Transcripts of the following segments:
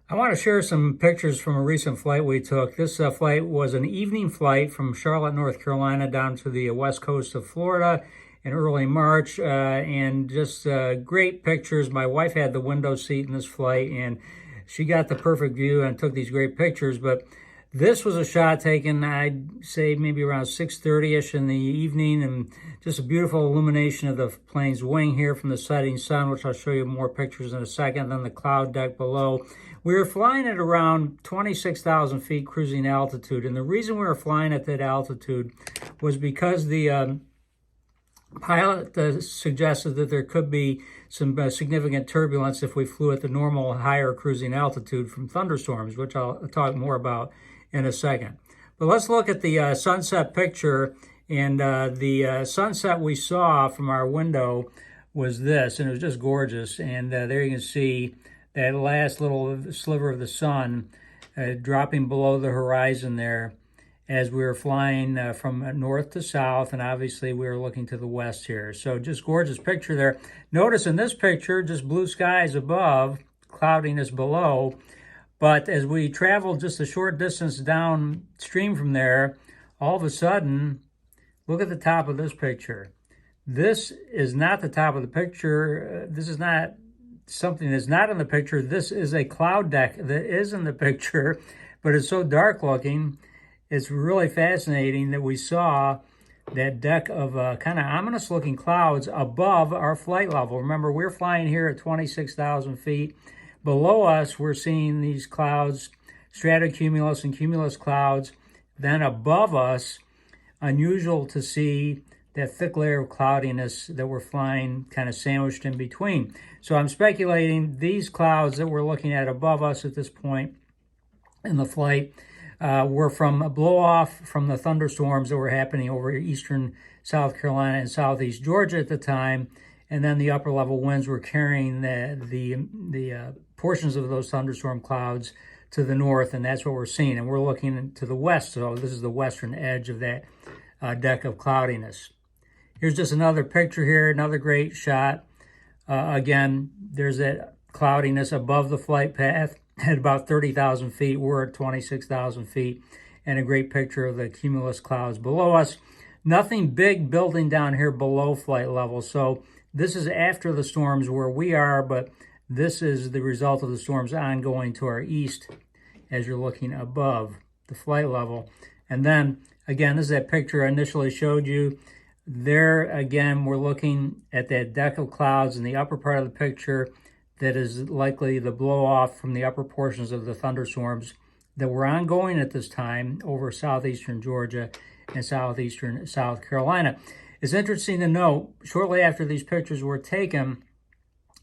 I want to share some pictures from a recent flight we took. This flight was an evening flight from Charlotte, North Carolina down to the west coast of Florida in early March, and just great pictures. My wife had the window seat in this flight, and she got the perfect view and took these great pictures. But this was a shot taken, I'd say maybe around 6:30ish in the evening, and just a beautiful illumination of the plane's wing here from the setting sun, which I'll show you more pictures in a second, then the cloud deck below. We were flying at around 26,000 feet cruising altitude, and the reason we were flying at that altitude was because the pilot suggested that there could be some significant turbulence if we flew at the normal higher cruising altitude from thunderstorms, which I'll talk more about in a second. But let's look at the sunset picture, and the sunset we saw from our window was this, and it was just gorgeous. And there you can see that last little sliver of the sun dropping below the horizon there as we were flying from north to south, and obviously we were looking to the west here. So just gorgeous picture there. Notice in this picture, just blue skies above, cloudiness below. But as we traveled just a short distance downstream from there, all of a sudden, look at the top of this picture. This is not the top of the picture. This is not something that's not in the picture. This is a cloud deck that is in the picture, but it's so dark looking. It's really fascinating that we saw that deck of kind of ominous looking clouds above our flight level. Remember, we're flying here at 26,000 feet. Below us, we're seeing these clouds, stratocumulus and cumulus clouds. Then above us, unusual to see that thick layer of cloudiness that we're flying kind of sandwiched in between. So I'm speculating these clouds that we're looking at above us at this point in the flight were from a blow-off from the thunderstorms that were happening over eastern South Carolina and southeast Georgia at the time. And then the upper level winds were carrying the portions of those thunderstorm clouds to the north, and that's what we're seeing. And we're looking to the west, so this is the western edge of that deck of cloudiness. Here's just another picture here, another great shot. Again, there's that cloudiness above the flight path at about 30,000 feet. We're at 26,000 feet, and a great picture of the cumulus clouds below us. Nothing big building down here below flight level, so this is after the storms where we are, but this is the result of the storms ongoing to our east as you're looking above the flight level. And then, again, this is that picture I initially showed you. There, again, we're looking at that deck of clouds in the upper part of the picture that is likely the blow-off from the upper portions of the thunderstorms that were ongoing at this time over southeastern Georgia and southeastern South Carolina. It's interesting to note, shortly after these pictures were taken,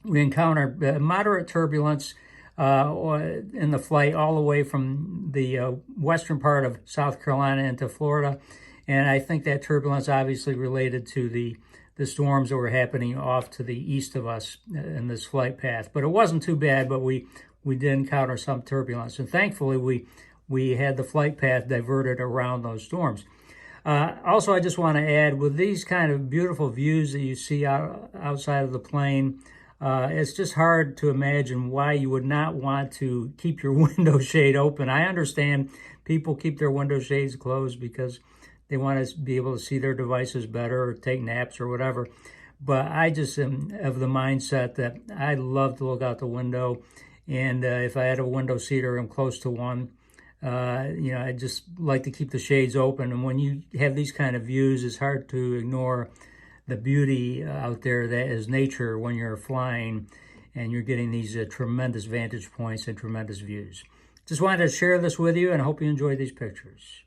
we encountered moderate turbulence in the flight all the way from the western part of South Carolina into Florida. And I think that turbulence obviously related to the storms that were happening off to the east of us in this flight path. But it wasn't too bad, but we did encounter some turbulence. And thankfully, we had the flight path diverted around those storms. Also, I just want to add, with these kind of beautiful views that you see outside of the plane, it's just hard to imagine why you would not want to keep your window shade open. I understand people keep their window shades closed because they want to be able to see their devices better or take naps or whatever. But I just am of the mindset that I love to look out the window. And if I had a window seat or I'm close to one, I just like to keep the shades open. And when you have these kind of views, it's hard to ignore the beauty out there that is nature when you're flying and you're getting these tremendous vantage points and tremendous views. Just wanted to share this with you, and I hope you enjoyed these pictures.